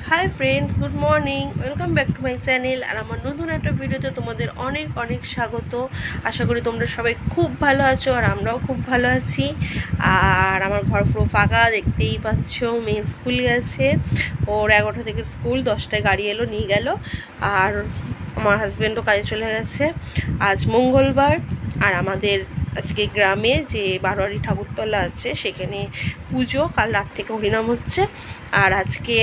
High friends good morning welcome back to my channel और आमार नतून एक भिडियोते तुम्हादेर अनेक अनेक स्वागत। आशा करी तोमरा सबाई खूब भालो आछो और आमराओ खूब भालो आछि। और आमार घर पुरो फाँका देखतेई पाচ্ছো। मेये स्कुल गेছে, ओर 11টা থেকে स्कुल, 10টায় गाड़ी एलो निये गेलो और आमार हाजबैंडও काजे चले गेছে। आज मंगलबार और आमादेर আজকে গ্রামে যে বারোয়ারি ঠাকুরতলা আছে সেখানে পুজো, কাল রাত থেকে হরিনাম হচ্ছে আর আজকে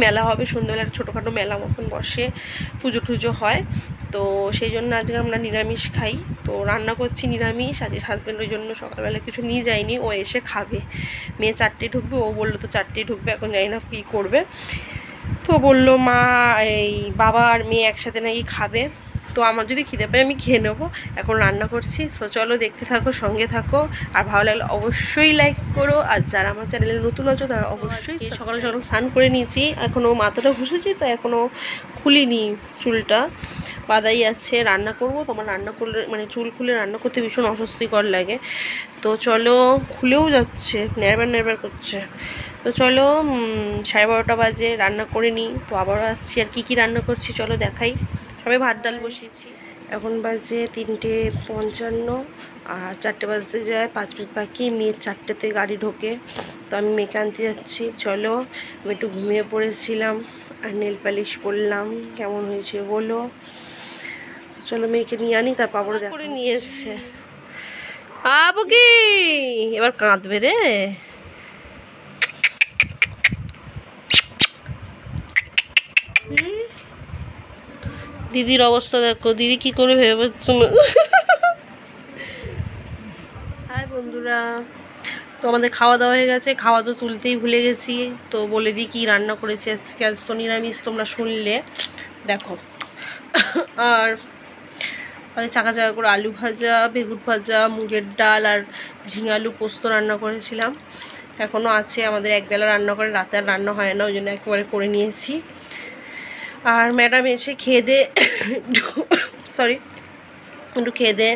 মেলা হবে। সন্ধ্যাবেলা ছোটোখাটো মেলা মতন বসে, পুজো টুজো হয়। তো সেই জন্য আজকে আমরা নিরামিষ খাই। তো রান্না করছি নিরামিষ। আজকে হাজব্যান্ড ওই জন্য সকালবেলা কিছু নিয়ে যায়নি, ও এসে খাবে। মেয়ে 4টেই ঢুকবে, ও বললো তো 4টেই ঢুকবে, এখন জানি না কী করবে। তো বললো মা এই বাবা আর মেয়ে একসাথে নাকি খাবে। তো আমার যদি খিদে পায় আমি খেয়ে নেবো। এখন রান্না করছি। তো চলো দেখতে থাকো, সঙ্গে থাকো। আর ভালো লাগলে অবশ্যই লাইক করো। আর যারা আমার চ্যানেলে নতুন আছো তারা অবশ্যই। সকালে সকালে স্নান করে নিয়েছি, এখনও মাথাটা ঘুষেছি, তো এখনও খুলিনি, চুলটা বাদাই আছে। রান্না করব, তোমার রান্না করলে মানে চুল খুলে রান্না করতে ভীষণ অস্বস্তিকর লাগে। তো চলো, খুলেও যাচ্ছে, নেড়বার নেড়বার করছে। তো চলো 12:30 বাজে, রান্না করে নিই। তো আবারও আসছি, আর কী রান্না করছি চলো দেখাই। সবাই ভাত ডাল বসিয়েছি। এখন বাজে 3:55 আর 4টে বাজতে যায় 5 মিনিট বাকি। মেয়ের 4টেতে গাড়ি ঢোকে, তো আমি মেয়েকে আনতে যাচ্ছি। চলো, আমি একটু ঘুমিয়ে পড়েছিলাম আর নেল পালিশ পরলাম, কেমন হয়েছে বলো। চলো মেয়েকে নিয়ে আনি, তার পাপড় করে নিয়ে এসছে। আবু কি এবার কাঁদবে রে। দিদির অবস্থা দেখো, দিদি কি করে ভেবে পাচ্ছ না। হাই বন্ধুরা, তো আমাদের খাওয়া দাওয়া হয়ে গেছে। খাওয়া তো তুলতেই ভুলে গেছি। তো বলে দিই কী রান্না করেছি আজকে। আজ তো নিরামিষ, তোমরা শুনলে দেখো। আর চাকা চাকা করে আলু ভাজা, বেগুন ভাজা, মুগের ডাল আর ঝিঙে আলু পোস্ত রান্না করেছিলাম। এখনও আছে, আমাদের একবেলা রান্না করে, রাতে আর রান্না হয় না, ওই জন্য একেবারে করে নিয়েছি। আর ম্যাডাম এসে খেয়ে দে সরি একটু খেয়ে দে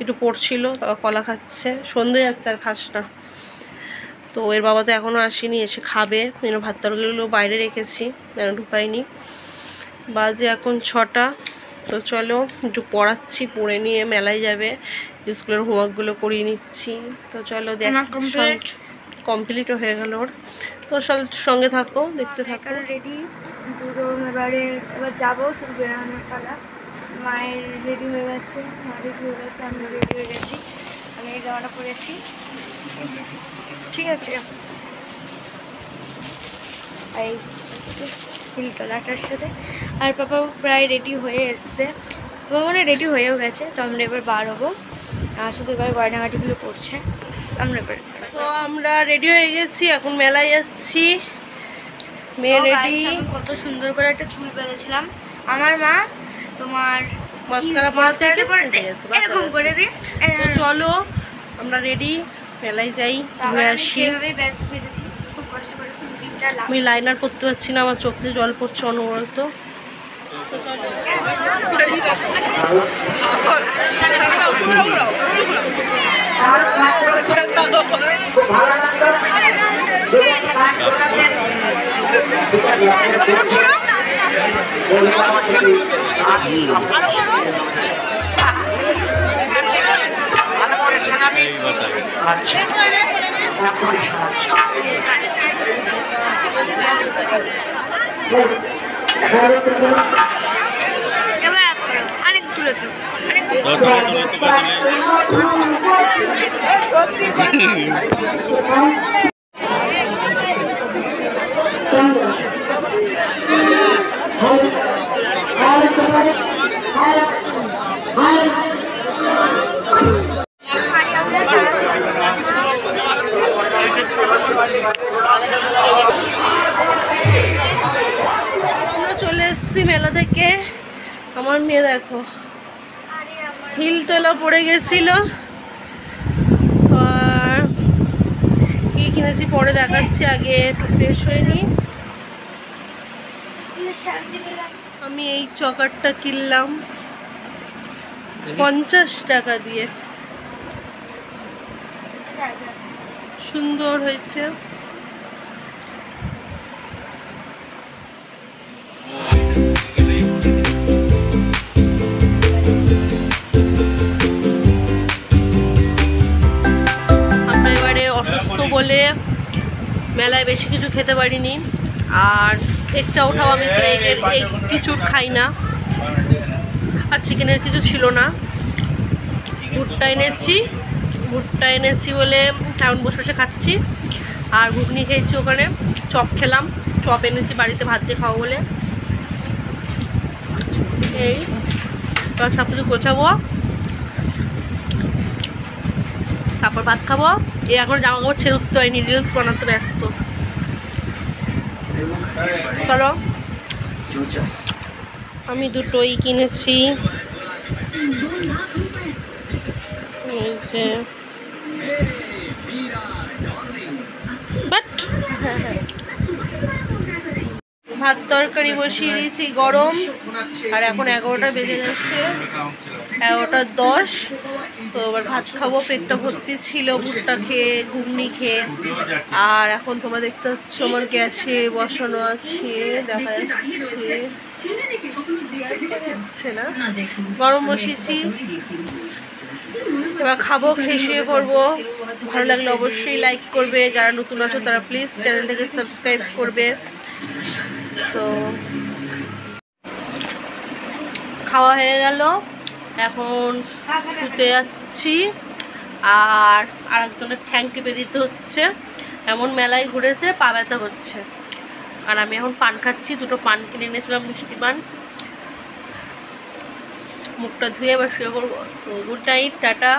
একটু পড়ছিল, তারপর কলা খাচ্ছে। সন্ধে যাচ্ছে আর খাস না। তো এর বাবা তো এখনও আসেনি, এসে খাবে। ভাত তরকারিগুলো বাইরে রেখেছি, ঢুকাইনি। বাজে এখন 6টা। তো চলো একটু পড়াচ্ছি, পড়ে নিয়ে মেলায় যাবে, স্কুলের হোমওয়ার্কগুলো করিয়ে নিচ্ছি। তো চলো দেখ, কমপ্লিটও হয়ে গেল ওর। তো সব সঙ্গে থাকো, দেখতে থাকো। রেডি পুরো এবারে এবার যাবো, শুধু বেরোনোর পালা। মায়ের রেডি হয়ে গেছে, মা রেডি হয়ে গেছে, আমিও রেডি হয়ে গেছি। আমি এই জামাটা পরেছি, ঠিক আছে। এই হিল তলাটার সাথে। আর পাপা প্রায় রেডি হয়ে এসছে, বাবা মানে রেডি হয়েও গেছে। তো আমরা এবার বার হবো, শুধু এবার গয়নাগাটিগুলো পড়ছে। আমরা এবার তো আমরা রেডি হয়ে গেছি, এখন মেলায় যাচ্ছি। মেয়ে রেডি। কত সুন্দর করে একটা চুল বেঁধেছিলাম আমার মা, তোমার মাস্কারা পরাতে এরকম করে দিয়ে। তো চলো আমরা রেডি, মেলায় যাই, ঘুরে আসি। বেঁধেছি খুব কষ্ট করে। আমি লাইনার পরতে পারছি না, আমার চোখ দিয়ে জল পড়ছে অনবরত। অনেক তুলেছ, আমরা চলে এসেছি মেলা থেকে। আমার মেয়ে দেখো হিল তোলা পড়ে গেছিল। আর কি কিনেছি পরে দেখাচ্ছি, আগে একটু ফ্রেশ হয়ে নিই। আমি এই চকারটা কিনলাম 50 টাকা দিয়ে। সুন্দর হয়েছে। খেতে পারিনি। আর এগ চা ওঠাও, আমি তো এগ কিছু খাই না, আর চিকেনের কিছু ছিল না। ভুট্টা এনেছি বলে এখন বসে বসে খাচ্ছি। আর ঘুগনি খেয়েছি, ওখানে চপ খেলাম, চপ এনেছি বাড়িতে ভাত দিয়ে খাবো বলে। এই সব কিছু গোছাবো, তারপর ভাত খাবো। এখন জামা কাপড় ছেড়ে উঠতে হয়নি, রিলস বানাতে ব্যস্ত। চলো, আমি দুটোই কিনেছি। বাট ভাত তরকারি বসিয়ে দিয়েছি গরম, আর এখন 11টা বেজে যাচ্ছে, 11:10। তো এবার ভাত খাবো, পেটটা ভর্তি ছিল ভুট্টা খেয়ে, ঘুগনি খেয়ে। আর এখন তোমরা দেখতে পাচ্ছ আমার গ্যাসে বসানো আছে, দেখা যাচ্ছে না, গরম বসিয়েছি। এবার খাবো, খেয়ে শুয়ে পড়বো। ভালো লাগলে অবশ্যই লাইক করবে, যারা নতুন আছো তারা প্লিজ চ্যানেলটাকে সাবস্ক্রাইব করবে। তো খাওয়া হয়ে গেল, এখন শুতে যাচ্ছি। আর আরেকজনের ঠ্যাং টিপে দিতে হচ্ছে, এমন মেলায় ঘুরেছে, পা ব্যথা হচ্ছে। আর আমি এখন পান খাচ্ছি, দুটো পান কিনে এনেছিলাম, মিষ্টি পান। মুখটা ধুয়ে এবার শুয়ে পড়বো। তো গুড নাইট, টাটা।